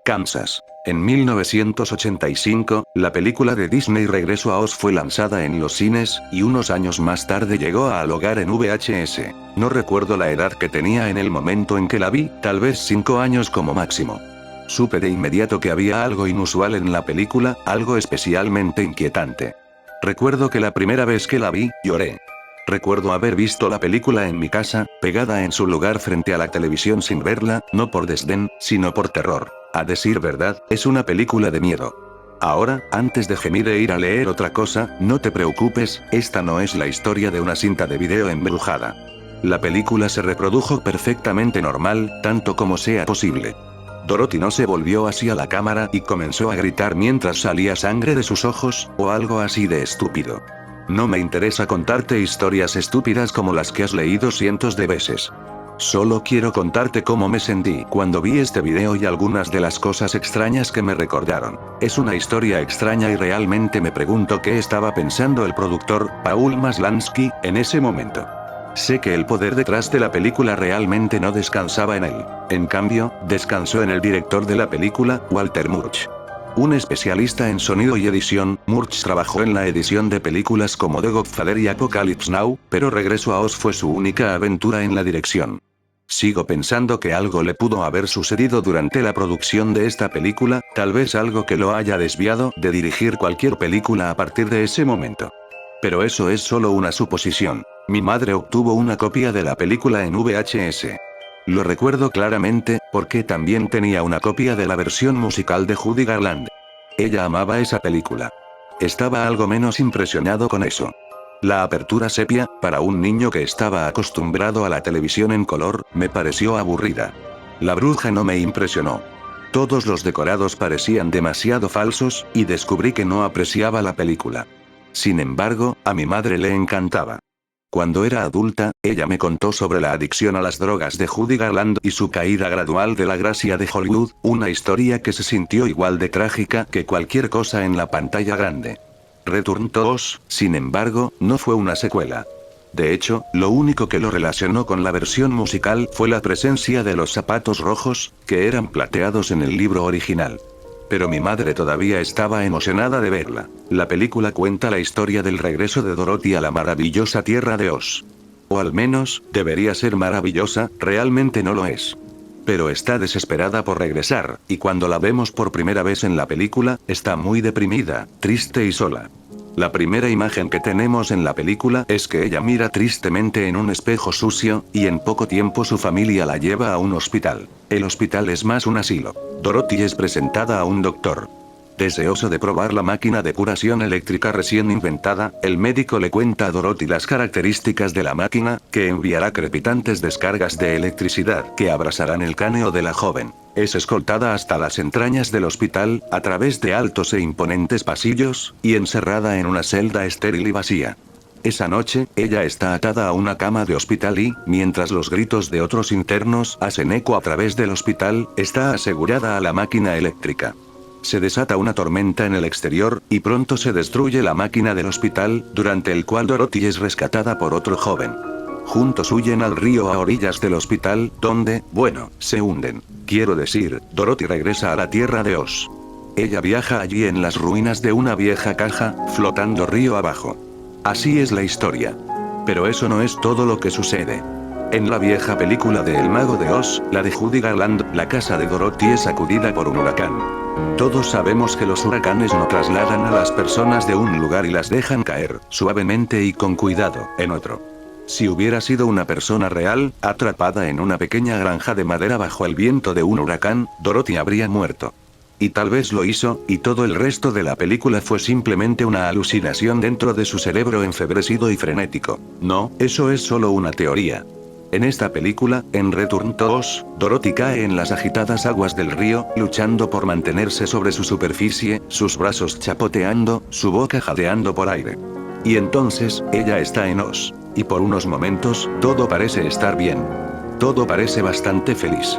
Kansas. En 1985, la película de Disney Regreso a Oz fue lanzada en los cines, y unos años más tarde llegó al hogar en VHS. No recuerdo la edad que tenía en el momento en que la vi, tal vez 5 años como máximo. Supe de inmediato que había algo inusual en la película, algo especialmente inquietante. Recuerdo que la primera vez que la vi, lloré. Recuerdo haber visto la película en mi casa, pegada en su lugar frente a la televisión sin verla, no por desdén, sino por terror. A decir verdad, es una película de miedo. Ahora, antes de gemir e ir a leer otra cosa, no te preocupes, esta no es la historia de una cinta de video embrujada. La película se reprodujo perfectamente normal, tanto como sea posible. Dorothy no se volvió hacia la cámara y comenzó a gritar mientras salía sangre de sus ojos, o algo así de estúpido. No me interesa contarte historias estúpidas como las que has leído cientos de veces. Solo quiero contarte cómo me sentí cuando vi este video y algunas de las cosas extrañas que me recordaron. Es una historia extraña y realmente me pregunto qué estaba pensando el productor, Paul Maslansky, en ese momento. Sé que el poder detrás de la película realmente no descansaba en él. En cambio, descansó en el director de la película, Walter Murch. Un especialista en sonido y edición, Murch trabajó en la edición de películas como The Godfather y Apocalypse Now, pero Regreso a Oz fue su única aventura en la dirección. Sigo pensando que algo le pudo haber sucedido durante la producción de esta película, tal vez algo que lo haya desviado de dirigir cualquier película a partir de ese momento. Pero eso es solo una suposición. Mi madre obtuvo una copia de la película en VHS. Lo recuerdo claramente, porque también tenía una copia de la versión musical de Judy Garland. Ella amaba esa película. Estaba algo menos impresionado con eso. La apertura sepia, para un niño que estaba acostumbrado a la televisión en color, me pareció aburrida. La bruja no me impresionó. Todos los decorados parecían demasiado falsos, y descubrí que no apreciaba la película. Sin embargo, a mi madre le encantaba. Cuando era adulta, ella me contó sobre la adicción a las drogas de Judy Garland y su caída gradual de la gracia de Hollywood, una historia que se sintió igual de trágica que cualquier cosa en la pantalla grande. Return to Oz, sin embargo, no fue una secuela. De hecho, lo único que lo relacionó con la versión musical fue la presencia de los zapatos rojos, que eran plateados en el libro original. Pero mi madre todavía estaba emocionada de verla. La película cuenta la historia del regreso de Dorothy a la maravillosa tierra de Oz. O al menos, debería ser maravillosa, realmente no lo es. Pero está desesperada por regresar, y cuando la vemos por primera vez en la película, está muy deprimida, triste y sola. La primera imagen que tenemos en la película es que ella mira tristemente en un espejo sucio, y en poco tiempo su familia la lleva a un hospital. El hospital es más un asilo. Dorothy es presentada a un doctor. Deseoso de probar la máquina de curación eléctrica recién inventada, el médico le cuenta a Dorothy las características de la máquina, que enviará crepitantes descargas de electricidad que abrasarán el cráneo de la joven. Es escoltada hasta las entrañas del hospital, a través de altos e imponentes pasillos, y encerrada en una celda estéril y vacía. Esa noche, ella está atada a una cama de hospital y, mientras los gritos de otros internos hacen eco a través del hospital, está asegurada a la máquina eléctrica. Se desata una tormenta en el exterior, y pronto se destruye la máquina del hospital, durante el cual Dorothy es rescatada por otro joven. Juntos huyen al río a orillas del hospital, donde, bueno, se hunden. Quiero decir, Dorothy regresa a la tierra de Oz. Ella viaja allí en las ruinas de una vieja caja, flotando río abajo. Así es la historia. Pero eso no es todo lo que sucede. En la vieja película de El Mago de Oz, la de Judy Garland, la casa de Dorothy es sacudida por un huracán. Todos sabemos que los huracanes no trasladan a las personas de un lugar y las dejan caer, suavemente y con cuidado, en otro. Si hubiera sido una persona real, atrapada en una pequeña granja de madera bajo el viento de un huracán, Dorothy habría muerto. Y tal vez lo hizo, y todo el resto de la película fue simplemente una alucinación dentro de su cerebro enfebrecido y frenético. No, eso es solo una teoría. En esta película, en Return to Oz, Dorothy cae en las agitadas aguas del río, luchando por mantenerse sobre su superficie, sus brazos chapoteando, su boca jadeando por aire. Y entonces, ella está en Oz. Y por unos momentos, todo parece estar bien. Todo parece bastante feliz.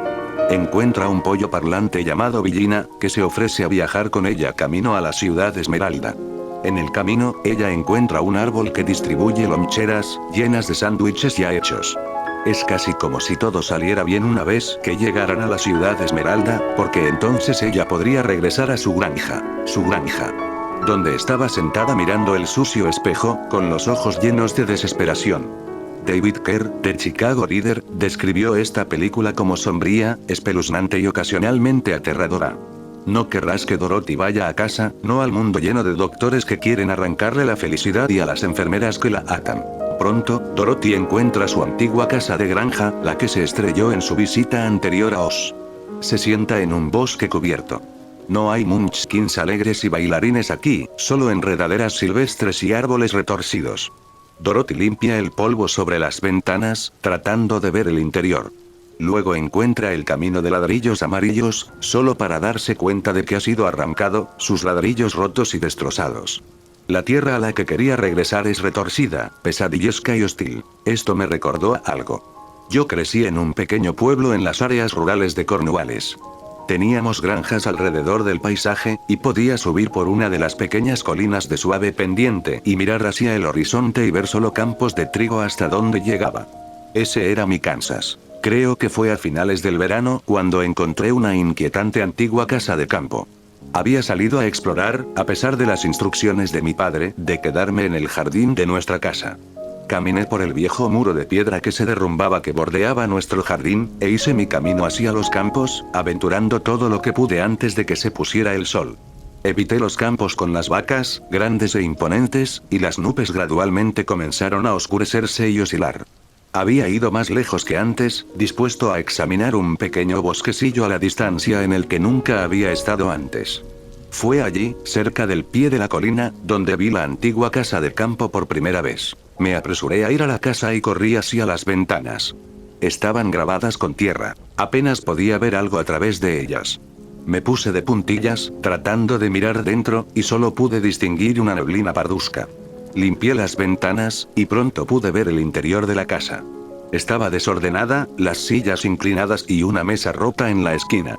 Encuentra un pollo parlante llamado Villina, que se ofrece a viajar con ella camino a la ciudad Esmeralda. En el camino, ella encuentra un árbol que distribuye loncheras, llenas de sándwiches ya hechos. Es casi como si todo saliera bien una vez que llegaran a la ciudad Esmeralda, porque entonces ella podría regresar a su granja, donde estaba sentada mirando el sucio espejo, con los ojos llenos de desesperación. David Kerr, de Chicago Reader, describió esta película como sombría, espeluznante y ocasionalmente aterradora. No querrás que Dorothy vaya a casa, no al mundo lleno de doctores que quieren arrancarle la felicidad y a las enfermeras que la atan. Pronto, Dorothy encuentra su antigua casa de granja, la que se estrelló en su visita anterior a Oz. Se sienta en un bosque cubierto. No hay munchkins alegres y bailarines aquí, solo enredaderas silvestres y árboles retorcidos. Dorothy limpia el polvo sobre las ventanas, tratando de ver el interior. Luego encuentra el camino de ladrillos amarillos, solo para darse cuenta de que ha sido arrancado, sus ladrillos rotos y destrozados. La tierra a la que quería regresar es retorcida, pesadillesca y hostil. Esto me recordó a algo. Yo crecí en un pequeño pueblo en las áreas rurales de Cornualles. Teníamos granjas alrededor del paisaje, y podía subir por una de las pequeñas colinas de suave pendiente y mirar hacia el horizonte y ver solo campos de trigo hasta donde llegaba. Ese era mi Kansas. Creo que fue a finales del verano cuando encontré una inquietante antigua casa de campo. Había salido a explorar, a pesar de las instrucciones de mi padre, de quedarme en el jardín de nuestra casa. Caminé por el viejo muro de piedra que se derrumbaba que bordeaba nuestro jardín, e hice mi camino hacia los campos, aventurando todo lo que pude antes de que se pusiera el sol. Evité los campos con las vacas, grandes e imponentes, y las nubes gradualmente comenzaron a oscurecerse y oscilar. Había ido más lejos que antes, dispuesto a examinar un pequeño bosquecillo a la distancia en el que nunca había estado antes. Fue allí, cerca del pie de la colina, donde vi la antigua casa de campo por primera vez. Me apresuré a ir a la casa y corrí hacia las ventanas. Estaban grabadas con tierra, apenas podía ver algo a través de ellas. Me puse de puntillas, tratando de mirar dentro, y solo pude distinguir una neblina parduzca. Limpié las ventanas, y pronto pude ver el interior de la casa. Estaba desordenada, las sillas inclinadas y una mesa rota en la esquina.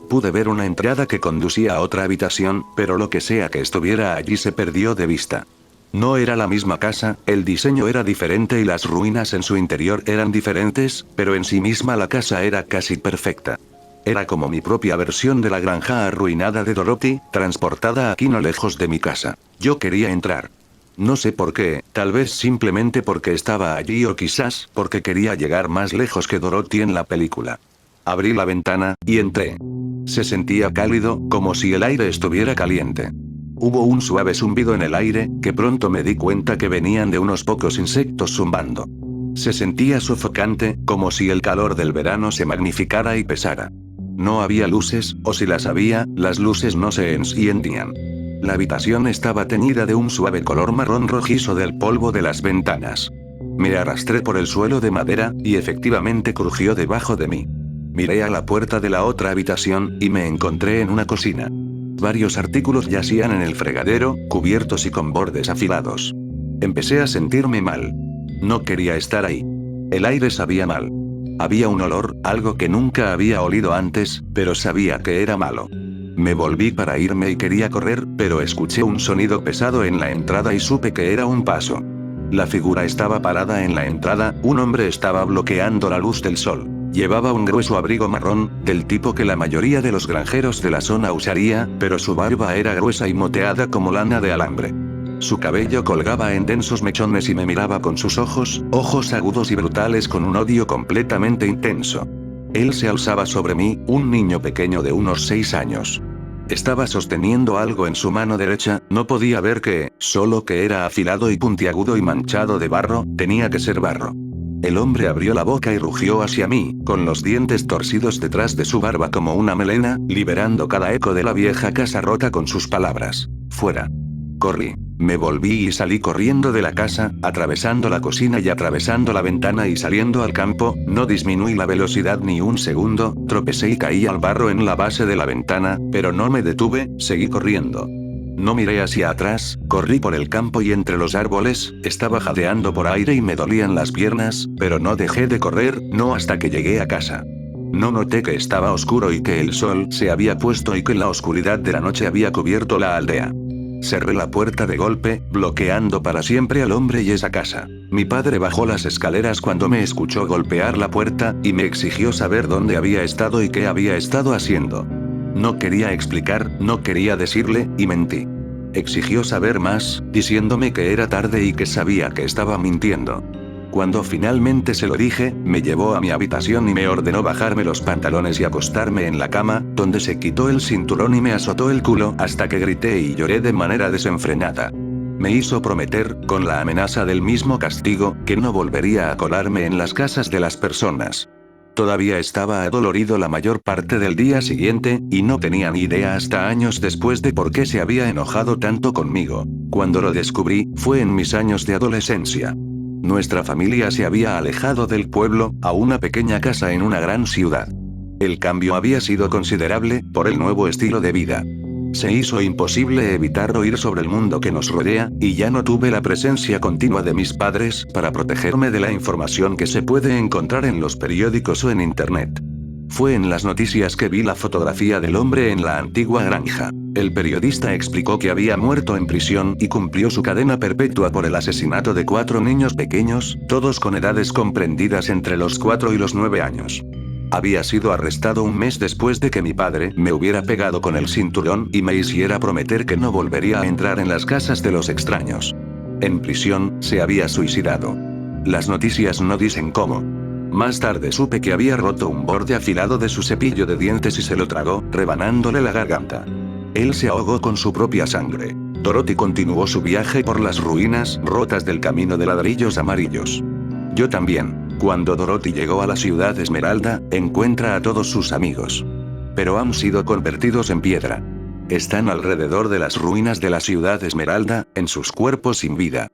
Pude ver una entrada que conducía a otra habitación, pero lo que sea que estuviera allí se perdió de vista. No era la misma casa, el diseño era diferente y las ruinas en su interior eran diferentes, pero en sí misma la casa era casi perfecta. Era como mi propia versión de la granja arruinada de Dorothy, transportada aquí no lejos de mi casa. Yo quería entrar. No sé por qué, tal vez simplemente porque estaba allí o quizás porque quería llegar más lejos que Dorothy en la película. Abrí la ventana, y entré. Se sentía cálido, como si el aire estuviera caliente. Hubo un suave zumbido en el aire, que pronto me di cuenta que venían de unos pocos insectos zumbando. Se sentía sofocante, como si el calor del verano se magnificara y pesara. No había luces, o si las había, las luces no se encendían. La habitación estaba teñida de un suave color marrón rojizo del polvo de las ventanas. Me arrastré por el suelo de madera, y efectivamente crujió debajo de mí. Miré a la puerta de la otra habitación, y me encontré en una cocina. Varios artículos yacían en el fregadero, cubiertos y con bordes afilados. Empecé a sentirme mal. No quería estar ahí. El aire sabía mal. Había un olor, algo que nunca había olido antes, pero sabía que era malo. Me volví para irme y quería correr, pero escuché un sonido pesado en la entrada y supe que era un paso. La figura estaba parada en la entrada, un hombre estaba bloqueando la luz del sol. Llevaba un grueso abrigo marrón, del tipo que la mayoría de los granjeros de la zona usaría, pero su barba era gruesa y moteada como lana de alambre. Su cabello colgaba en densos mechones y me miraba con sus ojos agudos y brutales con un odio completamente intenso. Él se alzaba sobre mí, un niño pequeño de unos 6 años. Estaba sosteniendo algo en su mano derecha, no podía ver qué, solo que era afilado y puntiagudo y manchado de barro, tenía que ser barro. El hombre abrió la boca y rugió hacia mí, con los dientes torcidos detrás de su barba como una melena, liberando cada eco de la vieja casa rota con sus palabras. Fuera. Corrí. Me volví y salí corriendo de la casa, atravesando la cocina y atravesando la ventana y saliendo al campo, no disminuí la velocidad ni un segundo, tropecé y caí al barro en la base de la ventana, pero no me detuve, seguí corriendo. No miré hacia atrás, corrí por el campo y entre los árboles, estaba jadeando por aire y me dolían las piernas, pero no dejé de correr, no hasta que llegué a casa. No noté que estaba oscuro y que el sol se había puesto y que la oscuridad de la noche había cubierto la aldea. Cerré la puerta de golpe, bloqueando para siempre al hombre y esa casa. Mi padre bajó las escaleras cuando me escuchó golpear la puerta, y me exigió saber dónde había estado y qué había estado haciendo. No quería explicar, no quería decirle, y mentí. Exigió saber más, diciéndome que era tarde y que sabía que estaba mintiendo. Cuando finalmente se lo dije, me llevó a mi habitación y me ordenó bajarme los pantalones y acostarme en la cama, donde se quitó el cinturón y me azotó el culo hasta que grité y lloré de manera desenfrenada. Me hizo prometer, con la amenaza del mismo castigo, que no volvería a colarme en las casas de las personas. Todavía estaba adolorido la mayor parte del día siguiente, y no tenía ni idea hasta años después de por qué se había enojado tanto conmigo. Cuando lo descubrí, fue en mis años de adolescencia. Nuestra familia se había alejado del pueblo, a una pequeña casa en una gran ciudad. El cambio había sido considerable, por el nuevo estilo de vida. Se hizo imposible evitar oír sobre el mundo que nos rodea, y ya no tuve la presencia continua de mis padres para protegerme de la información que se puede encontrar en los periódicos o en internet. Fue en las noticias que vi la fotografía del hombre en la antigua granja. El periodista explicó que había muerto en prisión y cumplió su cadena perpetua por el asesinato de 4 niños pequeños, todos con edades comprendidas entre los 4 y los 9 años. Había sido arrestado un mes después de que mi padre me hubiera pegado con el cinturón y me hiciera prometer que no volvería a entrar en las casas de los extraños. En prisión, se había suicidado. Las noticias no dicen cómo. Más tarde supe que había roto un borde afilado de su cepillo de dientes y se lo tragó, rebanándole la garganta. Él se ahogó con su propia sangre. Dorothy continuó su viaje por las ruinas rotas del camino de ladrillos amarillos. Yo también. Cuando Dorothy llegó a la ciudad Esmeralda, encuentra a todos sus amigos. Pero han sido convertidos en piedra. Están alrededor de las ruinas de la ciudad Esmeralda, en sus cuerpos sin vida.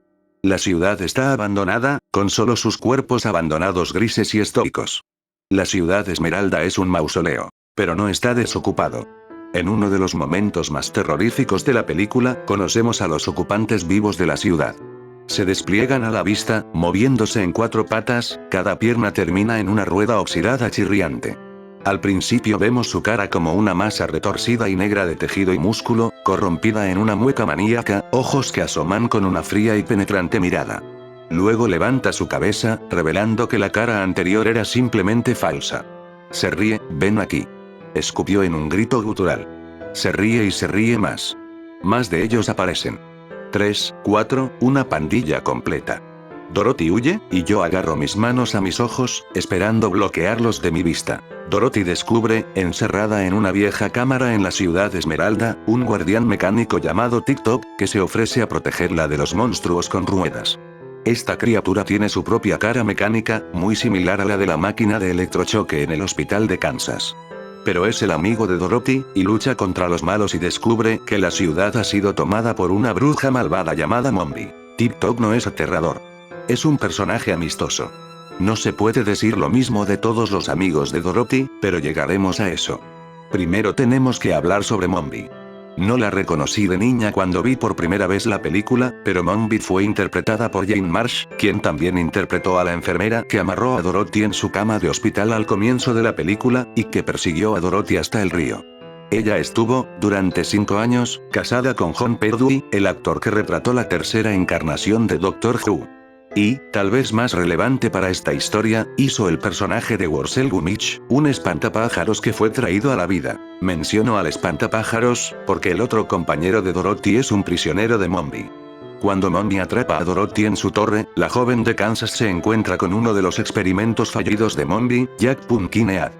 La ciudad está abandonada, con solo sus cuerpos abandonados grises y estoicos. La ciudad Esmeralda es un mausoleo, pero no está desocupado. En uno de los momentos más terroríficos de la película, conocemos a los ocupantes vivos de la ciudad. Se despliegan a la vista, moviéndose en 4 patas, cada pierna termina en una rueda oxidada chirriante. Al principio vemos su cara como una masa retorcida y negra de tejido y músculo, corrompida en una mueca maníaca, ojos que asoman con una fría y penetrante mirada. Luego levanta su cabeza, revelando que la cara anterior era simplemente falsa. Se ríe, ven aquí. Escupió en un grito gutural. Se ríe y se ríe más. Más de ellos aparecen. 3, 4, una pandilla completa. Dorothy huye, y yo agarro mis manos a mis ojos, esperando bloquearlos de mi vista. Dorothy descubre, encerrada en una vieja cámara en la ciudad Esmeralda, un guardián mecánico llamado TikTok, que se ofrece a protegerla de los monstruos con ruedas. Esta criatura tiene su propia cara mecánica, muy similar a la de la máquina de electrochoque en el hospital de Kansas. Pero es el amigo de Dorothy, y lucha contra los malos y descubre que la ciudad ha sido tomada por una bruja malvada llamada Mombi. TikTok no es aterrador. Es un personaje amistoso. No se puede decir lo mismo de todos los amigos de Dorothy, pero llegaremos a eso. Primero tenemos que hablar sobre Mombi. No la reconocí de niña cuando vi por primera vez la película, pero Mombi fue interpretada por Jane Marsh, quien también interpretó a la enfermera que amarró a Dorothy en su cama de hospital al comienzo de la película, y que persiguió a Dorothy hasta el río. Ella estuvo, durante 5 años, casada con John Pertwee, el actor que retrató la tercera encarnación de Doctor Who. Y, tal vez más relevante para esta historia, hizo el personaje de Worcel Gummidge, un espantapájaros que fue traído a la vida. Menciono al espantapájaros, porque el otro compañero de Dorothy es un prisionero de Mombi. Cuando Mombi atrapa a Dorothy en su torre, la joven de Kansas se encuentra con uno de los experimentos fallidos de Mombi, Jack Pumpkinhead.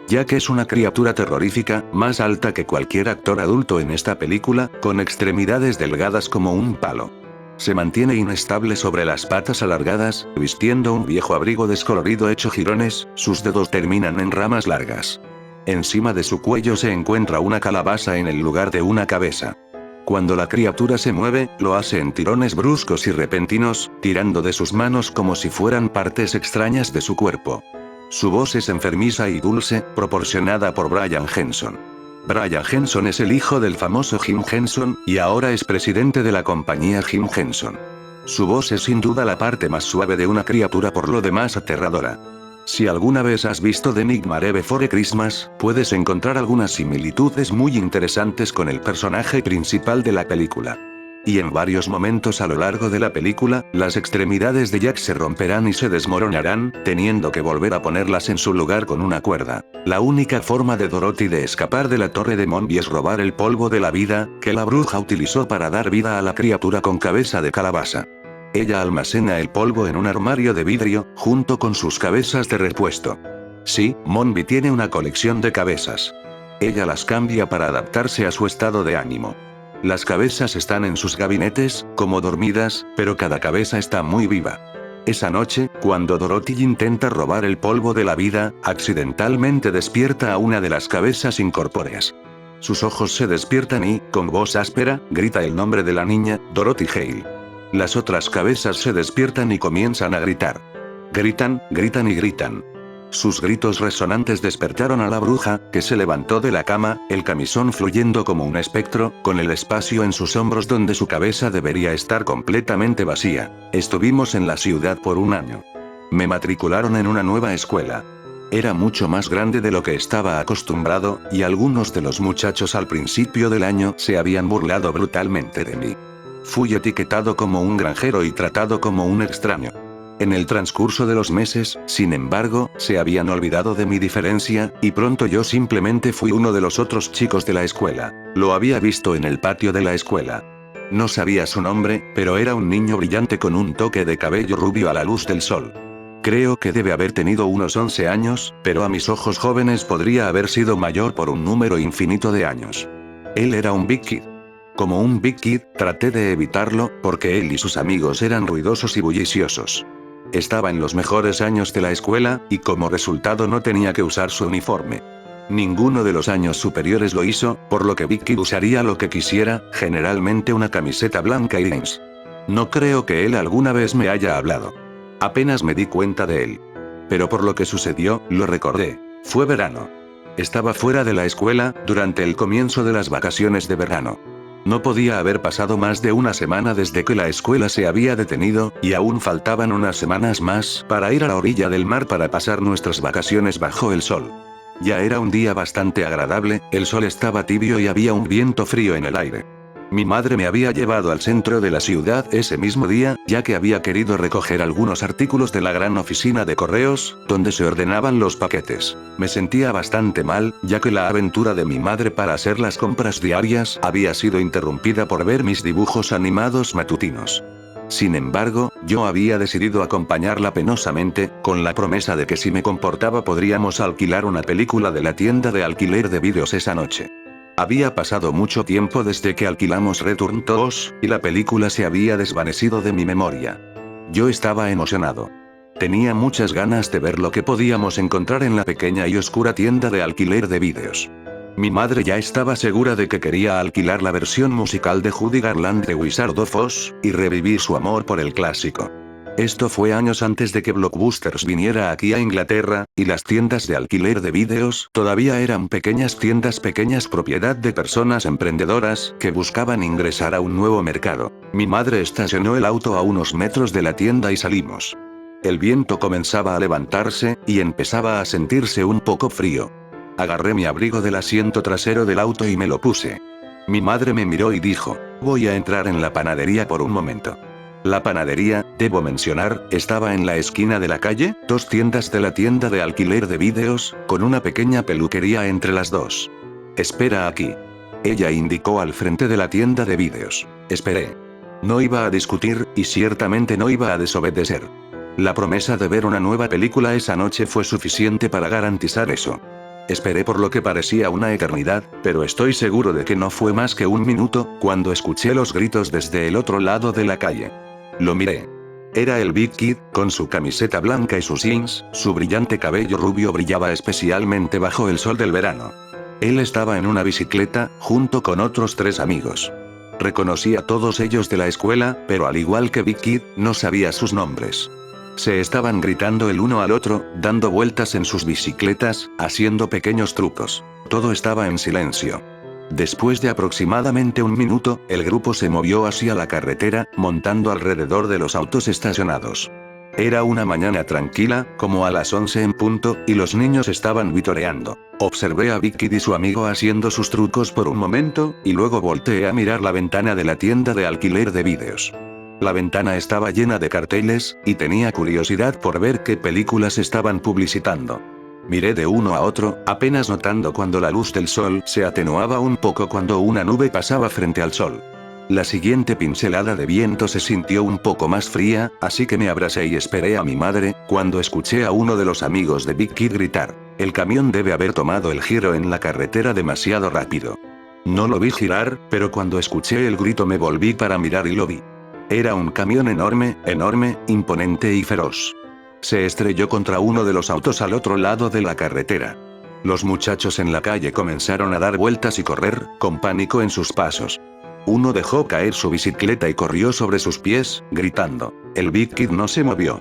Jack es una criatura terrorífica, más alta que cualquier actor adulto en esta película, con extremidades delgadas como un palo. Se mantiene inestable sobre las patas alargadas, vistiendo un viejo abrigo descolorido hecho jirones, sus dedos terminan en ramas largas. Encima de su cuello se encuentra una calabaza en el lugar de una cabeza. Cuando la criatura se mueve, lo hace en tirones bruscos y repentinos, tirando de sus manos como si fueran partes extrañas de su cuerpo. Su voz es enfermiza y dulce, proporcionada por Brian Henson. Brian Henson es el hijo del famoso Jim Henson, y ahora es presidente de la compañía Jim Henson. Su voz es sin duda la parte más suave de una criatura por lo demás aterradora. Si alguna vez has visto The Nightmare Before Christmas, puedes encontrar algunas similitudes muy interesantes con el personaje principal de la película. Y en varios momentos a lo largo de la película, las extremidades de Jack se romperán y se desmoronarán, teniendo que volver a ponerlas en su lugar con una cuerda. La única forma de Dorothy de escapar de la torre de Mombi es robar el polvo de la vida, que la bruja utilizó para dar vida a la criatura con cabeza de calabaza. Ella almacena el polvo en un armario de vidrio, junto con sus cabezas de repuesto. Sí, Mombi tiene una colección de cabezas. Ella las cambia para adaptarse a su estado de ánimo. Las cabezas están en sus gabinetes, como dormidas, pero cada cabeza está muy viva. Esa noche, cuando Dorothy intenta robar el polvo de la vida, accidentalmente despierta a una de las cabezas incorpóreas. Sus ojos se despiertan y, con voz áspera, grita el nombre de la niña, Dorothy Hale. Las otras cabezas se despiertan y comienzan a gritar. Gritan, gritan y gritan. Sus gritos resonantes despertaron a la bruja, que se levantó de la cama, el camisón fluyendo como un espectro, con el espacio en sus hombros donde su cabeza debería estar completamente vacía. Estuvimos en la ciudad por un año. Me matricularon en una nueva escuela. Era mucho más grande de lo que estaba acostumbrado, y algunos de los muchachos al principio del año se habían burlado brutalmente de mí. Fui etiquetado como un granjero y tratado como un extraño. En el transcurso de los meses, sin embargo, se habían olvidado de mi diferencia, y pronto yo simplemente fui uno de los otros chicos de la escuela. Lo había visto en el patio de la escuela. No sabía su nombre, pero era un niño brillante con un toque de cabello rubio a la luz del sol. Creo que debe haber tenido unos 11 años, pero a mis ojos jóvenes podría haber sido mayor por un número infinito de años. Él era un Big Kid. Como un Big Kid, traté de evitarlo, porque él y sus amigos eran ruidosos y bulliciosos. Estaba en los mejores años de la escuela, y como resultado no tenía que usar su uniforme. Ninguno de los años superiores lo hizo, por lo que Big Kid usaría lo que quisiera, generalmente una camiseta blanca y jeans. No creo que él alguna vez me haya hablado. Apenas me di cuenta de él. Pero por lo que sucedió, lo recordé. Fue verano. Estaba fuera de la escuela, durante el comienzo de las vacaciones de verano. No podía haber pasado más de una semana desde que la escuela se había detenido, y aún faltaban unas semanas más para ir a la orilla del mar para pasar nuestras vacaciones bajo el sol. Ya era un día bastante agradable, el sol estaba tibio y había un viento frío en el aire. Mi madre me había llevado al centro de la ciudad ese mismo día, ya que había querido recoger algunos artículos de la gran oficina de correos, donde se ordenaban los paquetes. Me sentía bastante mal, ya que la aventura de mi madre para hacer las compras diarias había sido interrumpida por ver mis dibujos animados matutinos. Sin embargo, yo había decidido acompañarla penosamente, con la promesa de que si me comportaba podríamos alquilar una película de la tienda de alquiler de vídeos esa noche. Había pasado mucho tiempo desde que alquilamos Return to Oz, y la película se había desvanecido de mi memoria. Yo estaba emocionado. Tenía muchas ganas de ver lo que podíamos encontrar en la pequeña y oscura tienda de alquiler de vídeos. Mi madre ya estaba segura de que quería alquilar la versión musical de Judy Garland de Wizard of Oz, y revivir su amor por el clásico. Esto fue años antes de que Blockbusters viniera aquí a Inglaterra, y las tiendas de alquiler de vídeos todavía eran pequeñas propiedad de personas emprendedoras que buscaban ingresar a un nuevo mercado. Mi madre estacionó el auto a unos metros de la tienda y salimos. El viento comenzaba a levantarse, y empezaba a sentirse un poco frío. Agarré mi abrigo del asiento trasero del auto y me lo puse. Mi madre me miró y dijo, voy a entrar en la panadería por un momento. La panadería, debo mencionar, estaba en la esquina de la calle, dos tiendas de la tienda de alquiler de vídeos, con una pequeña peluquería entre las dos. Espera aquí. Ella indicó al frente de la tienda de vídeos. Esperé. No iba a discutir, y ciertamente no iba a desobedecer. La promesa de ver una nueva película esa noche fue suficiente para garantizar eso. Esperé por lo que parecía una eternidad, pero estoy seguro de que no fue más que un minuto, cuando escuché los gritos desde el otro lado de la calle. Lo miré. Era el Big Kid, con su camiseta blanca y sus jeans, su brillante cabello rubio brillaba especialmente bajo el sol del verano. Él estaba en una bicicleta, junto con otros 3 amigos. Reconocí a todos ellos de la escuela, pero al igual que Big Kid, no sabía sus nombres. Se estaban gritando el uno al otro, dando vueltas en sus bicicletas, haciendo pequeños trucos. Todo estaba en silencio. Después de aproximadamente un minuto, el grupo se movió hacia la carretera, montando alrededor de los autos estacionados. Era una mañana tranquila, como a las 11 en punto, y los niños estaban vitoreando. Observé a Big Kid y su amigo haciendo sus trucos por un momento, y luego volteé a mirar la ventana de la tienda de alquiler de vídeos. La ventana estaba llena de carteles, y tenía curiosidad por ver qué películas estaban publicitando. Miré de uno a otro, apenas notando cuando la luz del sol se atenuaba un poco cuando una nube pasaba frente al sol. La siguiente pincelada de viento se sintió un poco más fría, así que me abracé y esperé a mi madre, cuando escuché a uno de los amigos de Big Kid gritar: "El camión debe haber tomado el giro en la carretera demasiado rápido". No lo vi girar, pero cuando escuché el grito me volví para mirar y lo vi. Era un camión enorme, enorme, imponente y feroz. Se estrelló contra uno de los autos al otro lado de la carretera. Los muchachos en la calle comenzaron a dar vueltas y correr, con pánico en sus pasos. Uno dejó caer su bicicleta y corrió sobre sus pies, gritando. El Big Kid no se movió.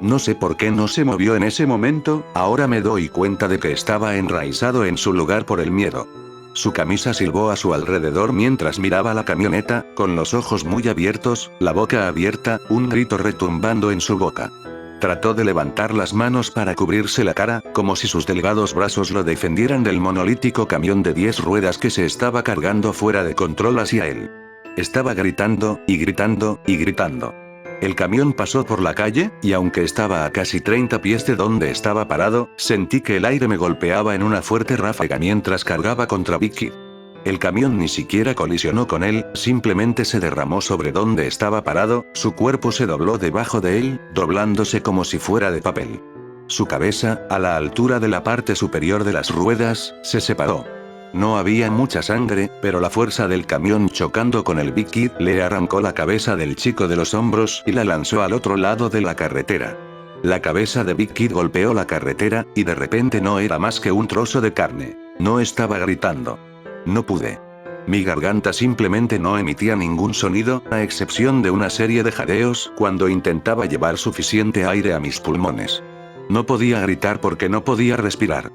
No sé por qué no se movió en ese momento, ahora me doy cuenta de que estaba enraizado en su lugar por el miedo. Su camisa silbó a su alrededor mientras miraba la camioneta, con los ojos muy abiertos, la boca abierta, un grito retumbando en su boca. Trató de levantar las manos para cubrirse la cara, como si sus delgados brazos lo defendieran del monolítico camión de 10 ruedas que se estaba cargando fuera de control hacia él. Estaba gritando, y gritando, y gritando. El camión pasó por la calle, y aunque estaba a casi 30 pies de donde estaba parado, sentí que el aire me golpeaba en una fuerte ráfaga mientras cargaba contra Big Kid. El camión ni siquiera colisionó con él, simplemente se derramó sobre donde estaba parado, su cuerpo se dobló debajo de él, doblándose como si fuera de papel. Su cabeza, a la altura de la parte superior de las ruedas, se separó. No había mucha sangre, pero la fuerza del camión chocando con el Big Kid le arrancó la cabeza del chico de los hombros y la lanzó al otro lado de la carretera. La cabeza de Big Kid golpeó la carretera, y de repente no era más que un trozo de carne. No estaba gritando. No pude. Mi garganta simplemente no emitía ningún sonido, a excepción de una serie de jadeos cuando intentaba llevar suficiente aire a mis pulmones. No podía gritar porque no podía respirar.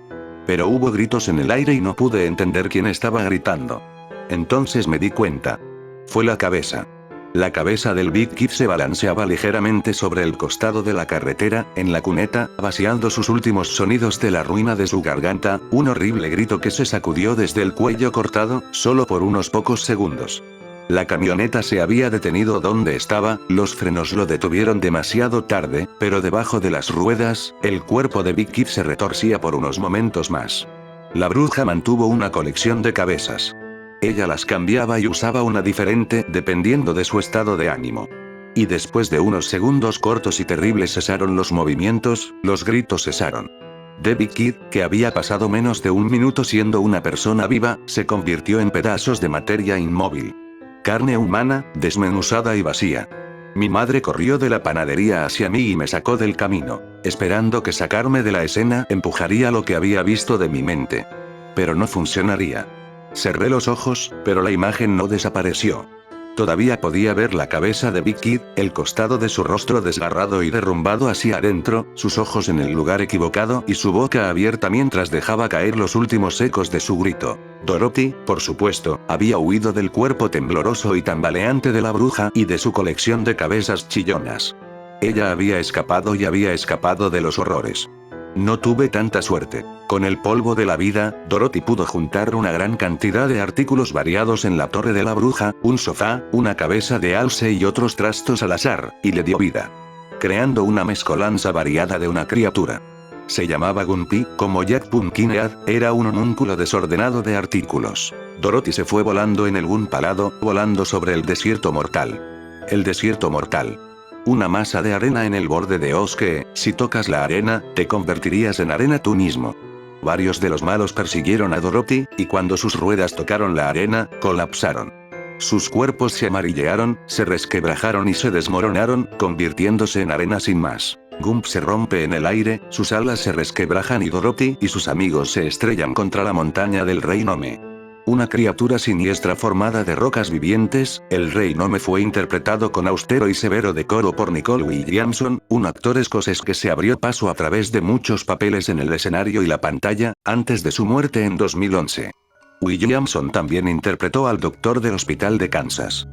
Pero hubo gritos en el aire y no pude entender quién estaba gritando. Entonces me di cuenta. Fue la cabeza. La cabeza del Big Kid se balanceaba ligeramente sobre el costado de la carretera, en la cuneta, vaciando sus últimos sonidos de la ruina de su garganta, un horrible grito que se sacudió desde el cuello cortado, solo por unos pocos segundos. La camioneta se había detenido donde estaba, los frenos lo detuvieron demasiado tarde, pero debajo de las ruedas, el cuerpo de Big Kid se retorcía por unos momentos más. La bruja mantuvo una colección de cabezas. Ella las cambiaba y usaba una diferente dependiendo de su estado de ánimo. Y después de unos segundos cortos y terribles cesaron los movimientos, los gritos cesaron. The Big Kid, que había pasado menos de un minuto siendo una persona viva, se convirtió en pedazos de materia inmóvil. Carne humana, desmenuzada y vacía. Mi madre corrió de la panadería hacia mí y me sacó del camino, esperando que sacarme de la escena empujaría lo que había visto de mi mente. Pero no funcionaría. Cerré los ojos, pero la imagen no desapareció. Todavía podía ver la cabeza de Big Kid, el costado de su rostro desgarrado y derrumbado hacia adentro, sus ojos en el lugar equivocado y su boca abierta mientras dejaba caer los últimos ecos de su grito. Dorothy, por supuesto, había huido del cuerpo tembloroso y tambaleante de la bruja y de su colección de cabezas chillonas. Ella había escapado y había escapado de los horrores. No tuve tanta suerte. Con el polvo de la vida, Dorothy pudo juntar una gran cantidad de artículos variados en la torre de la bruja, un sofá, una cabeza de alce y otros trastos al azar, y le dio vida. Creando una mezcolanza variada de una criatura. Se llamaba Gunpei, como Jack Pumpkinhead, era un homúnculo desordenado de artículos. Dorothy se fue volando en el Gunpalado, volando sobre el desierto mortal. El desierto mortal. Una masa de arena en el borde de Oz que, si tocas la arena, te convertirías en arena tú mismo. Varios de los malos persiguieron a Dorothy, y cuando sus ruedas tocaron la arena, colapsaron. Sus cuerpos se amarillearon, se resquebrajaron y se desmoronaron, convirtiéndose en arena sin más. Gump se rompe en el aire, sus alas se resquebrajan y Dorothy y sus amigos se estrellan contra la montaña del Rey Nome. Una criatura siniestra formada de rocas vivientes, el Rey Nome fue interpretado con austero y severo decoro por Nicole Williamson, un actor escocés que se abrió paso a través de muchos papeles en el escenario y la pantalla, antes de su muerte en 2011. Williamson también interpretó al doctor del Hospital de Kansas.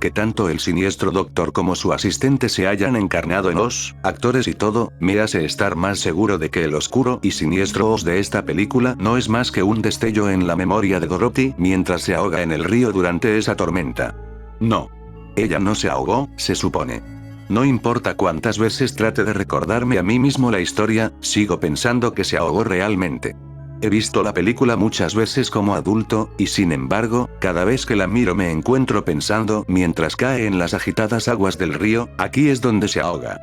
que tanto el siniestro doctor como su asistente se hayan encarnado en Oz, actores y todo, me hace estar más seguro de que el oscuro y siniestro Oz de esta película no es más que un destello en la memoria de Dorothy mientras se ahoga en el río durante esa tormenta. No. Ella no se ahogó, se supone. No importa cuántas veces trate de recordarme a mí mismo la historia, sigo pensando que se ahogó realmente. He visto la película muchas veces como adulto, y sin embargo, cada vez que la miro me encuentro pensando mientras cae en las agitadas aguas del río, aquí es donde se ahoga.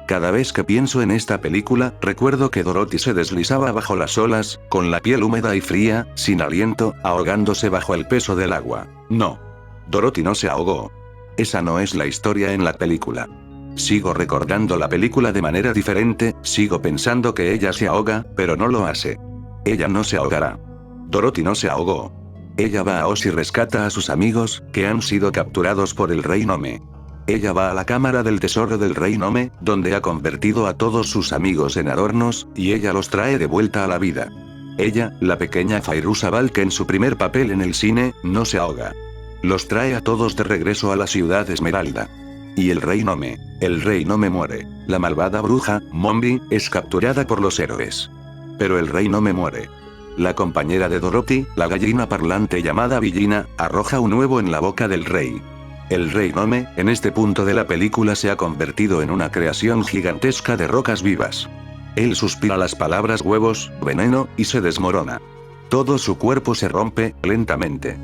Cada vez que pienso en esta película, recuerdo que Dorothy se deslizaba bajo las olas, con la piel húmeda y fría, sin aliento, ahogándose bajo el peso del agua. No. Dorothy no se ahogó. Esa no es la historia en la película. Sigo recordando la película de manera diferente, sigo pensando que ella se ahoga, pero no lo hace. Ella no se ahogará. Dorothy no se ahogó. Ella va a Oz y rescata a sus amigos, que han sido capturados por el Rey Nome. Ella va a la cámara del tesoro del Rey Nome, donde ha convertido a todos sus amigos en adornos, y ella los trae de vuelta a la vida. Ella, la pequeña Fairuza Balk en su primer papel en el cine, no se ahoga. Los trae a todos de regreso a la ciudad Esmeralda. Y el Rey Nome muere. La malvada bruja, Mombi, es capturada por los héroes. Pero el Rey Nome muere. La compañera de Dorothy, la gallina parlante llamada Billina, arroja un huevo en la boca del rey. El Rey Nome, en este punto de la película se ha convertido en una creación gigantesca de rocas vivas. Él suspira las palabras huevos, veneno, y se desmorona. Todo su cuerpo se rompe, lentamente.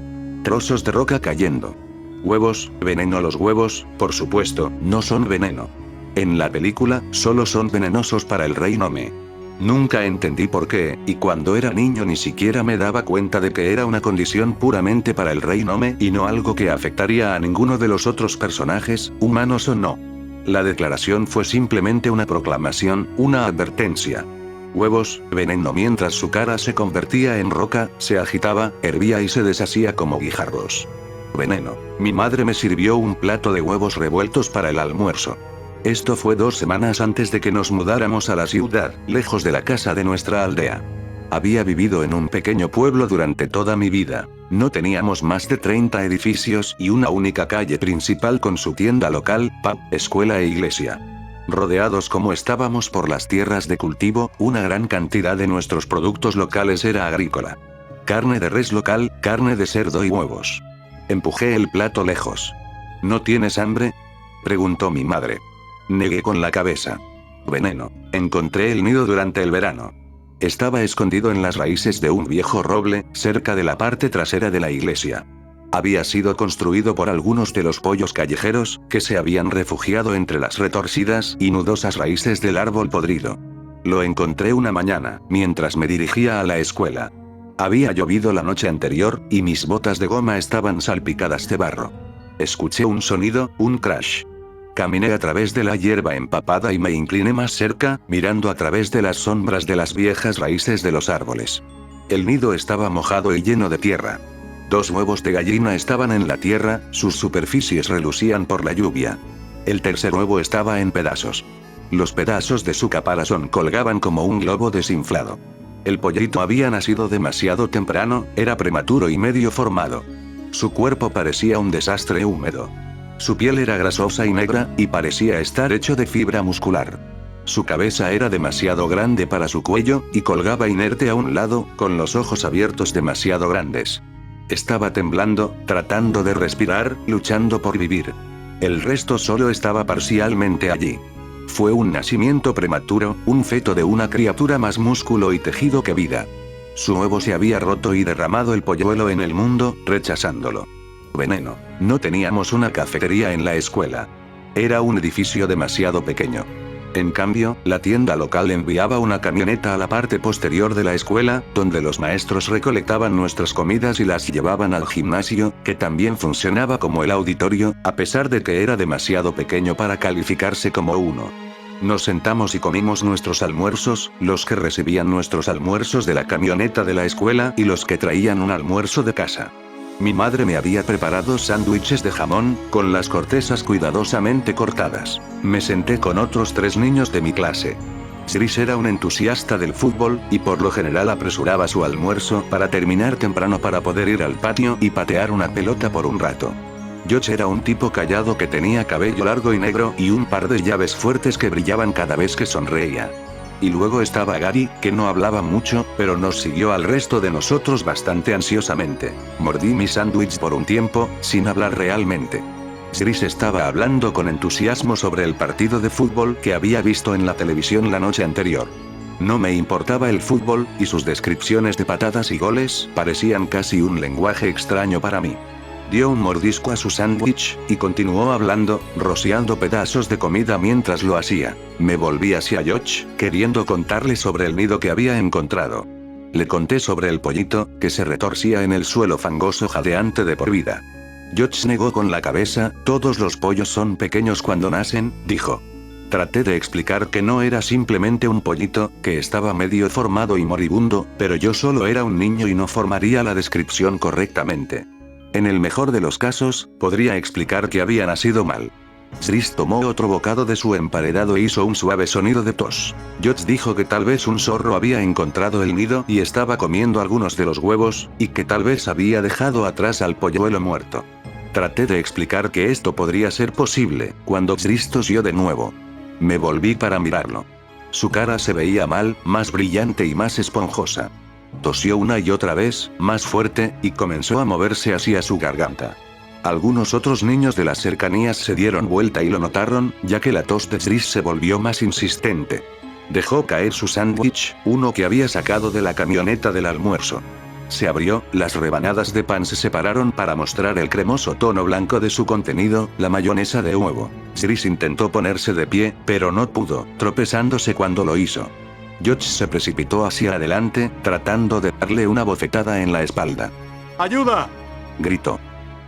Trozos de roca cayendo. Huevos, veneno. Los huevos, por supuesto, no son veneno. En la película, solo son venenosos para el Rey Nome. Nunca entendí por qué, y cuando era niño ni siquiera me daba cuenta de que era una condición puramente para el Rey Nome y no algo que afectaría a ninguno de los otros personajes, humanos o no. La declaración fue simplemente una proclamación, una advertencia. Huevos, veneno. Mientras su cara se convertía en roca, se agitaba, hervía y se deshacía como guijarros. Veneno. Mi madre me sirvió un plato de huevos revueltos para el almuerzo. Esto fue 2 semanas antes de que nos mudáramos a la ciudad, lejos de la casa de nuestra aldea. Había vivido en un pequeño pueblo durante toda mi vida. No teníamos más de 30 edificios y una única calle principal con su tienda local, pub, escuela e iglesia. Rodeados como estábamos por las tierras de cultivo, una gran cantidad de nuestros productos locales era agrícola. Carne de res local, carne de cerdo y huevos. Empujé el plato lejos. ¿No tienes hambre?, preguntó mi madre. Negué con la cabeza. Veneno. Encontré el nido durante el verano. Estaba escondido en las raíces de un viejo roble, cerca de la parte trasera de la iglesia. Había sido construido por algunos de los pollos callejeros, que se habían refugiado entre las retorcidas y nudosas raíces del árbol podrido. Lo encontré una mañana, mientras me dirigía a la escuela. Había llovido la noche anterior, y mis botas de goma estaban salpicadas de barro. Escuché un sonido, un crash. Caminé a través de la hierba empapada y me incliné más cerca, mirando a través de las sombras de las viejas raíces de los árboles. El nido estaba mojado y lleno de tierra. 2 huevos de gallina estaban en la tierra, sus superficies relucían por la lluvia. El tercer huevo estaba en pedazos. Los pedazos de su caparazón colgaban como un globo desinflado. El pollito había nacido demasiado temprano, era prematuro y medio formado. Su cuerpo parecía un desastre húmedo. Su piel era grasosa y negra, y parecía estar hecho de fibra muscular. Su cabeza era demasiado grande para su cuello, y colgaba inerte a un lado, con los ojos abiertos demasiado grandes. Estaba temblando, tratando de respirar, luchando por vivir. El resto solo estaba parcialmente allí. Fue un nacimiento prematuro, un feto de una criatura más músculo y tejido que vida. Su huevo se había roto y derramado el polluelo en el mundo, rechazándolo. Veneno. No teníamos una cafetería en la escuela. Era un edificio demasiado pequeño. En cambio, la tienda local enviaba una camioneta a la parte posterior de la escuela, donde los maestros recolectaban nuestras comidas y las llevaban al gimnasio, que también funcionaba como el auditorio, a pesar de que era demasiado pequeño para calificarse como uno. Nos sentamos y comimos nuestros almuerzos, los que recibían nuestros almuerzos de la camioneta de la escuela y los que traían un almuerzo de casa. Mi madre me había preparado sándwiches de jamón, con las cortezas cuidadosamente cortadas. Me senté con otros 3 niños de mi clase. Chris era un entusiasta del fútbol, y por lo general apresuraba su almuerzo para terminar temprano para poder ir al patio y patear una pelota por un rato. Josh era un tipo callado que tenía cabello largo y negro y un par de llaves fuertes que brillaban cada vez que sonreía. Y luego estaba Gary, que no hablaba mucho, pero nos siguió al resto de nosotros bastante ansiosamente. Mordí mi sándwich por un tiempo, sin hablar realmente. Chris estaba hablando con entusiasmo sobre el partido de fútbol que había visto en la televisión la noche anterior. No me importaba el fútbol, y sus descripciones de patadas y goles parecían casi un lenguaje extraño para mí. Dio un mordisco a su sándwich, y continuó hablando, rociando pedazos de comida mientras lo hacía. Me volví hacia Josh, queriendo contarle sobre el nido que había encontrado. Le conté sobre el pollito, que se retorcía en el suelo fangoso jadeante de por vida. Josh negó con la cabeza. Todos los pollos son pequeños cuando nacen, dijo. Traté de explicar que no era simplemente un pollito, que estaba medio formado y moribundo, pero yo solo era un niño y no formaría la descripción correctamente. En el mejor de los casos, podría explicar que había nacido mal. Chris tomó otro bocado de su emparedado e hizo un suave sonido de tos. Josh dijo que tal vez un zorro había encontrado el nido y estaba comiendo algunos de los huevos, y que tal vez había dejado atrás al polluelo muerto. Traté de explicar que esto podría ser posible, cuando Chris tosió de nuevo. Me volví para mirarlo. Su cara se veía mal, más brillante y más esponjosa. Tosió una y otra vez, más fuerte, y comenzó a moverse hacia su garganta. Algunos otros niños de las cercanías se dieron vuelta y lo notaron, ya que la tos de Chris se volvió más insistente. Dejó caer su sándwich, uno que había sacado de la camioneta del almuerzo. Se abrió, las rebanadas de pan se separaron para mostrar el cremoso tono blanco de su contenido, la mayonesa de huevo. Chris intentó ponerse de pie, pero no pudo, tropezándose cuando lo hizo. Josh se precipitó hacia adelante, tratando de darle una bofetada en la espalda. ¡Ayuda!, gritó.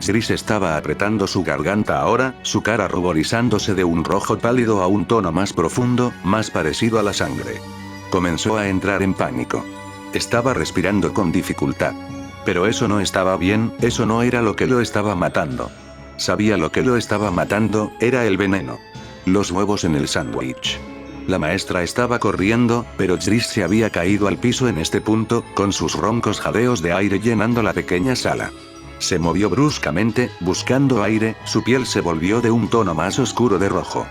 Chris estaba apretando su garganta ahora, su cara ruborizándose de un rojo pálido a un tono más profundo, más parecido a la sangre. Comenzó a entrar en pánico. Estaba respirando con dificultad. Pero eso no estaba bien, eso no era lo que lo estaba matando. Sabía lo que lo estaba matando, era el veneno. Los huevos en el sándwich. La maestra estaba corriendo, pero Chris se había caído al piso en este punto, con sus roncos jadeos de aire llenando la pequeña sala. Se movió bruscamente, buscando aire, su piel se volvió de un tono más oscuro de rojo.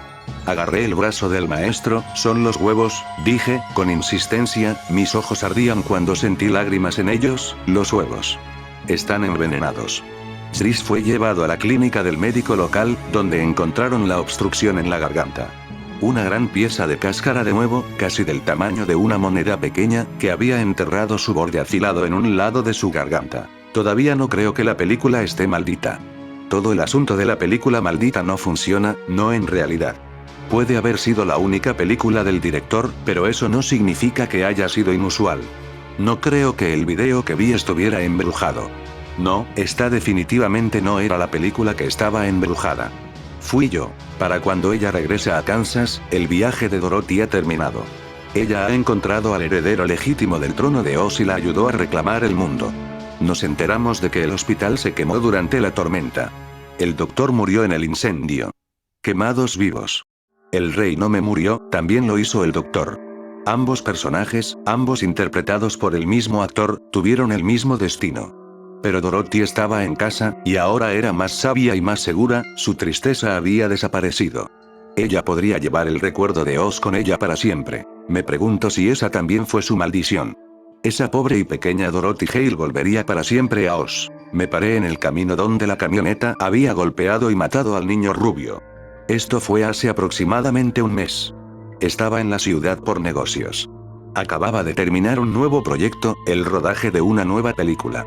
Agarré el brazo del maestro. Son los huevos, dije, con insistencia, mis ojos ardían cuando sentí lágrimas en ellos, los huevos. Están envenenados. Chris fue llevado a la clínica del médico local, donde encontraron la obstrucción en la garganta. Una gran pieza de cáscara de huevo, casi del tamaño de una moneda pequeña, que había enterrado su borde afilado en un lado de su garganta. Todavía no creo que la película esté maldita. Todo el asunto de la película maldita no funciona, no en realidad. Puede haber sido la única película del director, pero eso no significa que haya sido inusual. No creo que el video que vi estuviera embrujado. No, esta definitivamente no era la película que estaba embrujada. Fui yo. Para cuando ella regresa a Kansas, el viaje de Dorothy ha terminado. Ella ha encontrado al heredero legítimo del trono de Oz y la ayudó a reclamar el mundo. Nos enteramos de que el hospital se quemó durante la tormenta. El doctor murió en el incendio. Quemados vivos. El rey no me murió, también lo hizo el doctor. Ambos personajes, ambos interpretados por el mismo actor, tuvieron el mismo destino. Pero Dorothy estaba en casa, y ahora era más sabia y más segura, su tristeza había desaparecido. Ella podría llevar el recuerdo de Oz con ella para siempre. Me pregunto si esa también fue su maldición. Esa pobre y pequeña Dorothy Hale volvería para siempre a Oz. Me paré en el camino donde la camioneta había golpeado y matado al niño rubio. Esto fue hace aproximadamente un mes. Estaba en la ciudad por negocios. Acababa de terminar un nuevo proyecto, el rodaje de una nueva película.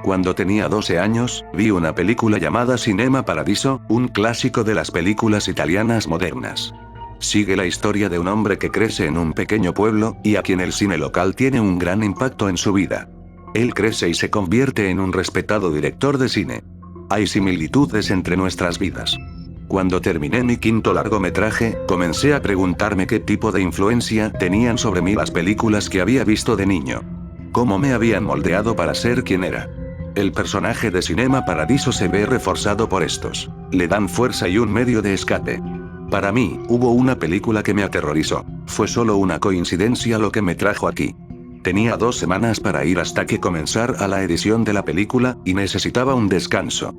Cuando tenía 12 años, vi una película llamada Cinema Paradiso, un clásico de las películas italianas modernas. Sigue la historia de un hombre que crece en un pequeño pueblo, y a quien el cine local tiene un gran impacto en su vida. Él crece y se convierte en un respetado director de cine. Hay similitudes entre nuestras vidas. Cuando terminé mi quinto largometraje, comencé a preguntarme qué tipo de influencia tenían sobre mí las películas que había visto de niño. Cómo me habían moldeado para ser quien era. El personaje de Cinema Paradiso se ve reforzado por estos. Le dan fuerza y un medio de escape. Para mí, hubo una película que me aterrorizó. Fue solo una coincidencia lo que me trajo aquí. Tenía 2 semanas para ir hasta que comenzara la edición de la película, y necesitaba un descanso.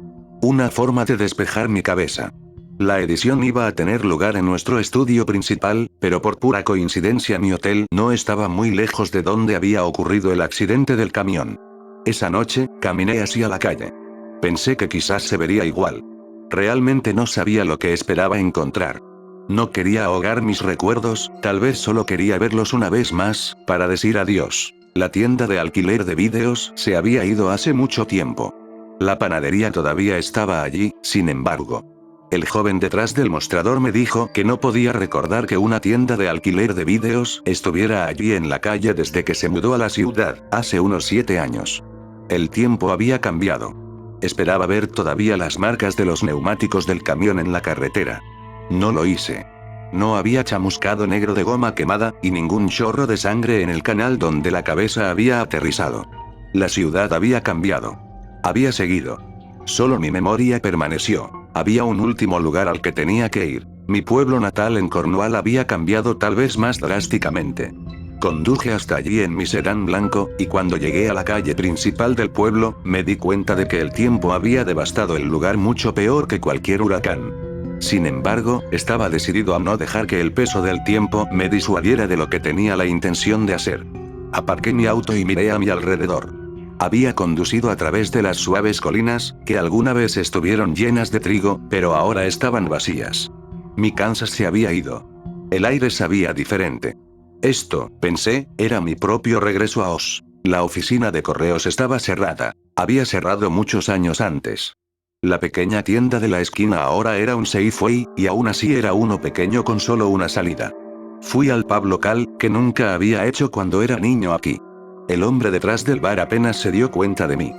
Una forma de despejar mi cabeza. La edición iba a tener lugar en nuestro estudio principal, pero por pura coincidencia mi hotel no estaba muy lejos de donde había ocurrido el accidente del camión. Esa noche, caminé hacia la calle. Pensé que quizás se vería igual. Realmente no sabía lo que esperaba encontrar. No quería ahogar mis recuerdos, tal vez solo quería verlos una vez más, para decir adiós. La tienda de alquiler de vídeos se había ido hace mucho tiempo. La panadería todavía estaba allí, sin embargo. El joven detrás del mostrador me dijo que no podía recordar que una tienda de alquiler de vídeos estuviera allí en la calle desde que se mudó a la ciudad, hace unos 7 años. El tiempo había cambiado. Esperaba ver todavía las marcas de los neumáticos del camión en la carretera. No lo hice. No había chamuscado negro de goma quemada, y ningún chorro de sangre en el canal donde la cabeza había aterrizado. La ciudad había cambiado. Había seguido. Solo mi memoria permaneció. Había un último lugar al que tenía que ir. Mi pueblo natal en Cornwall había cambiado tal vez más drásticamente. Conduje hasta allí en mi sedán blanco, y cuando llegué a la calle principal del pueblo, me di cuenta de que el tiempo había devastado el lugar mucho peor que cualquier huracán. Sin embargo, estaba decidido a no dejar que el peso del tiempo me disuadiera de lo que tenía la intención de hacer. Aparqué mi auto y miré a mi alrededor. Había conducido a través de las suaves colinas, que alguna vez estuvieron llenas de trigo, pero ahora estaban vacías. Mi Kansas se había ido. El aire sabía diferente. Esto, pensé, era mi propio regreso a Oz. La oficina de correos estaba cerrada. Había cerrado muchos años antes. La pequeña tienda de la esquina ahora era un Safeway, y aún así era uno pequeño con solo una salida. Fui al pub local, que nunca había hecho cuando era niño aquí. El hombre detrás del bar apenas se dio cuenta de mí.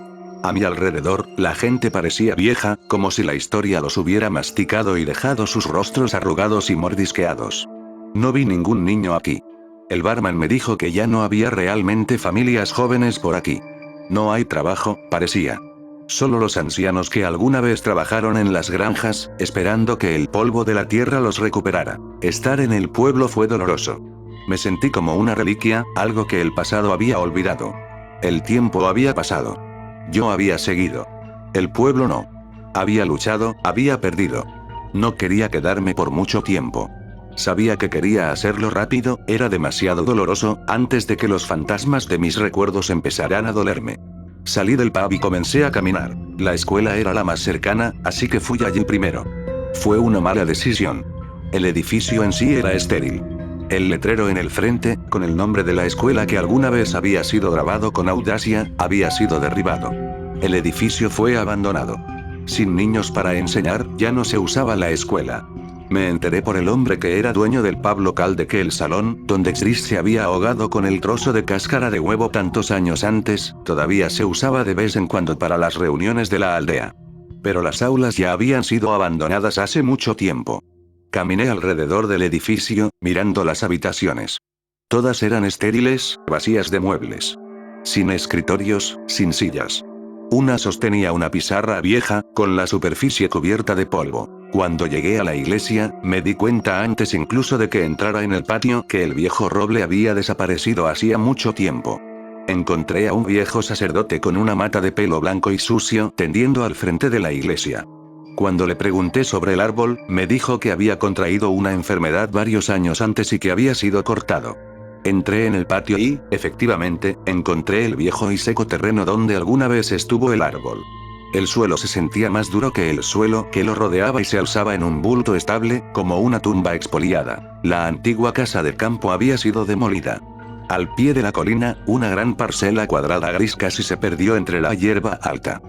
A mi alrededor, la gente parecía vieja, como si la historia los hubiera masticado y dejado sus rostros arrugados y mordisqueados. No vi ningún niño aquí. El barman me dijo que ya no había realmente familias jóvenes por aquí. No hay trabajo, parecía. Solo los ancianos que alguna vez trabajaron en las granjas, esperando que el polvo de la tierra los recuperara. Estar en el pueblo fue doloroso. Me sentí como una reliquia, algo que el pasado había olvidado. El tiempo había pasado. Yo había seguido. El pueblo no. Había luchado, había perdido. No quería quedarme por mucho tiempo. Sabía que quería hacerlo rápido, era demasiado doloroso, antes de que los fantasmas de mis recuerdos empezaran a dolerme. Salí del pub y comencé a caminar. La escuela era la más cercana, así que fui allí primero. Fue una mala decisión. El edificio en sí era estéril. El letrero en el frente, con el nombre de la escuela que alguna vez había sido grabado con audacia, había sido derribado. El edificio fue abandonado. Sin niños para enseñar, ya no se usaba la escuela. Me enteré por el hombre que era dueño del pub local de que el salón, donde Chris se había ahogado con el trozo de cáscara de huevo tantos años antes, todavía se usaba de vez en cuando para las reuniones de la aldea. Pero las aulas ya habían sido abandonadas hace mucho tiempo. Caminé alrededor del edificio, mirando las habitaciones. Todas eran estériles, vacías de muebles. Sin escritorios, sin sillas. Una sostenía una pizarra vieja, con la superficie cubierta de polvo. Cuando llegué a la iglesia, me di cuenta antes incluso de que entrara en el patio que el viejo roble había desaparecido hacía mucho tiempo. Encontré a un viejo sacerdote con una mata de pelo blanco y sucio tendiendo al frente de la iglesia. Cuando le pregunté sobre el árbol, me dijo que había contraído una enfermedad varios años antes y que había sido cortado. Entré en el patio y, efectivamente, encontré el viejo y seco terreno donde alguna vez estuvo el árbol. El suelo se sentía más duro que el suelo que lo rodeaba y se alzaba en un bulto estable, como una tumba expoliada. La antigua casa de campo había sido demolida. Al pie de la colina, una gran parcela cuadrada gris casi se perdió entre la hierba alta.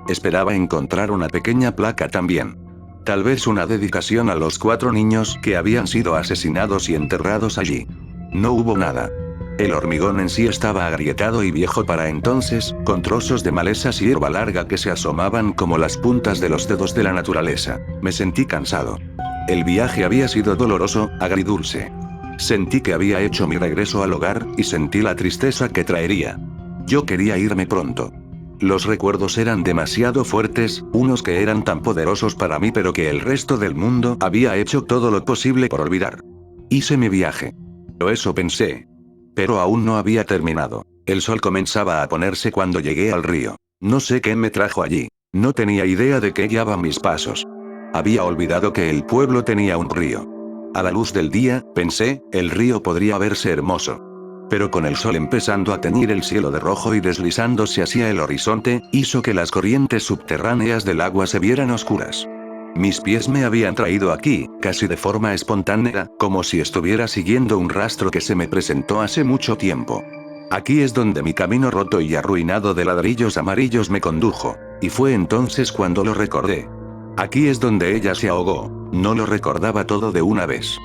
Esperaba encontrar una pequeña placa también. Tal vez una dedicación a los 4 niños que habían sido asesinados y enterrados allí. No hubo nada. El hormigón en sí estaba agrietado y viejo para entonces, con trozos de malezas y hierba larga que se asomaban como las puntas de los dedos de la naturaleza. Me sentí cansado. El viaje había sido doloroso, agridulce. Sentí que había hecho mi regreso al hogar, y sentí la tristeza que traería. Yo quería irme pronto. Los recuerdos eran demasiado fuertes, unos que eran tan poderosos para mí pero que el resto del mundo había hecho todo lo posible por olvidar. Hice mi viaje. O eso pensé. Pero aún no había terminado. El sol comenzaba a ponerse cuando llegué al río. No sé qué me trajo allí. No tenía idea de qué guiaba mis pasos. Había olvidado que el pueblo tenía un río. A la luz del día, pensé, el río podría verse hermoso. Pero con el sol empezando a teñir el cielo de rojo y deslizándose hacia el horizonte, hizo que las corrientes subterráneas del agua se vieran oscuras. Mis pies me habían traído aquí, casi de forma espontánea, como si estuviera siguiendo un rastro que se me presentó hace mucho tiempo. Aquí es donde mi camino roto y arruinado de ladrillos amarillos me condujo, y fue entonces cuando lo recordé. Aquí es donde ella se ahogó, no lo recordaba todo de una vez.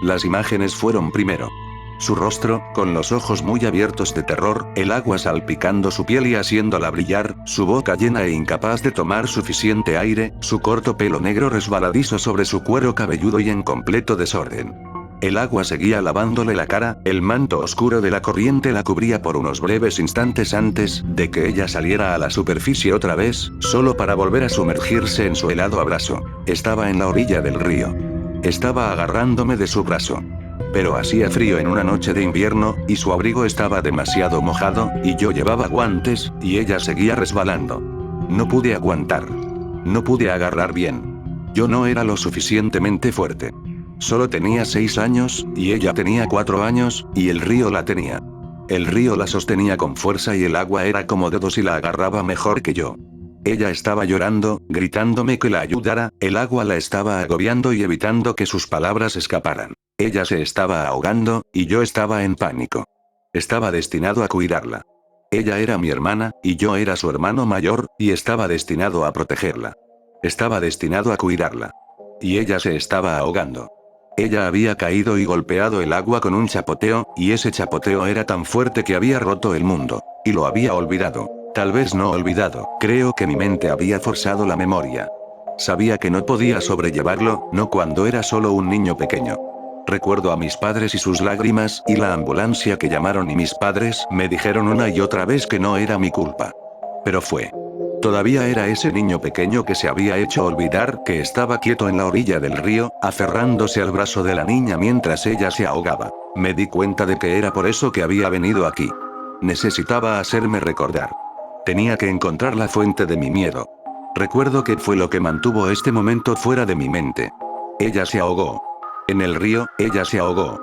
Las imágenes fueron primero. Su rostro, con los ojos muy abiertos de terror, el agua salpicando su piel y haciéndola brillar, su boca llena e incapaz de tomar suficiente aire, su corto pelo negro resbaladizo sobre su cuero cabelludo y en completo desorden. El agua seguía lavándole la cara, el manto oscuro de la corriente la cubría por unos breves instantes antes de que ella saliera a la superficie otra vez, solo para volver a sumergirse en su helado abrazo. Estaba en la orilla del río. Estaba agarrándome de su brazo. Pero hacía frío en una noche de invierno, y su abrigo estaba demasiado mojado, y yo llevaba guantes, y ella seguía resbalando. No pude aguantar. No pude agarrar bien. Yo no era lo suficientemente fuerte. Solo tenía 6 años, y ella tenía 4 años, y el río la tenía. El río la sostenía con fuerza y el agua era como dedos y la agarraba mejor que yo. Ella estaba llorando, gritándome que la ayudara, el agua la estaba agobiando y evitando que sus palabras escaparan. Ella se estaba ahogando, y yo estaba en pánico. Estaba destinado a cuidarla. Ella era mi hermana, y yo era su hermano mayor, y estaba destinado a protegerla. Estaba destinado a cuidarla. Y ella se estaba ahogando. Ella había caído y golpeado el agua con un chapoteo, y ese chapoteo era tan fuerte que había roto el mundo. Y lo había olvidado. Tal vez no olvidado, creo que mi mente había forzado la memoria. Sabía que no podía sobrellevarlo, no cuando era solo un niño pequeño. Recuerdo a mis padres y sus lágrimas, y la ambulancia que llamaron y mis padres me dijeron una y otra vez que no era mi culpa. Pero fue. Todavía era ese niño pequeño que se había hecho olvidar que estaba quieto en la orilla del río, aferrándose al brazo de la niña mientras ella se ahogaba. Me di cuenta de que era por eso que había venido aquí. Necesitaba hacerme recordar. Tenía que encontrar la fuente de mi miedo. Recuerdo que fue lo que mantuvo este momento fuera de mi mente. Ella se ahogó. En el río, ella se ahogó.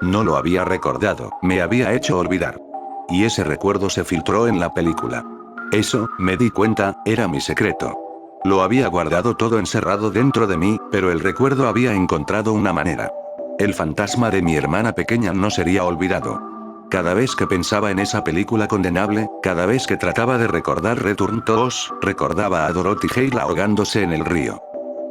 No lo había recordado, me había hecho olvidar. Y ese recuerdo se filtró en la película. Eso, me di cuenta, era mi secreto. Lo había guardado todo encerrado dentro de mí, pero el recuerdo había encontrado una manera. El fantasma de mi hermana pequeña no sería olvidado. Cada vez que pensaba en esa película condenable, cada vez que trataba de recordar Return to Oz, recordaba a Dorothy Hale ahogándose en el río.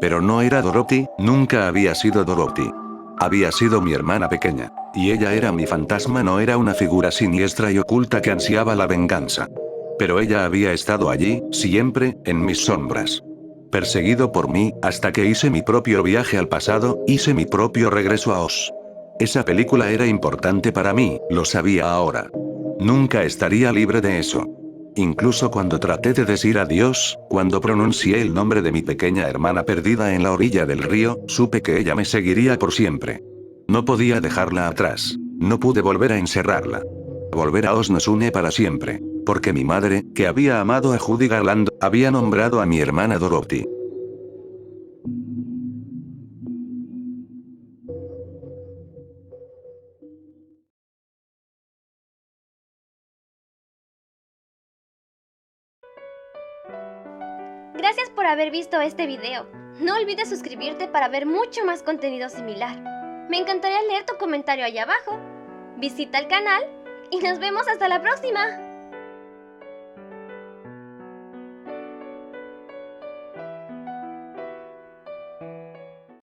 Pero no era Dorothy, nunca había sido Dorothy. Había sido mi hermana pequeña. Y ella era mi fantasma, no era una figura siniestra y oculta que ansiaba la venganza. Pero ella había estado allí, siempre, en mis sombras. Perseguido por mí, hasta que hice mi propio viaje al pasado, hice mi propio regreso a Oz. Esa película era importante para mí, lo sabía ahora. Nunca estaría libre de eso. Incluso cuando traté de decir adiós, cuando pronuncié el nombre de mi pequeña hermana perdida en la orilla del río, supe que ella me seguiría por siempre. No podía dejarla atrás. No pude volver a encerrarla. Volver a Oz nos une para siempre. Porque mi madre, que había amado a Judy Garland, había nombrado a mi hermana Dorothy. Gracias por haber visto este video. No olvides suscribirte para ver mucho más contenido similar. Me encantaría leer tu comentario allá abajo. Visita el canal y nos vemos hasta la próxima.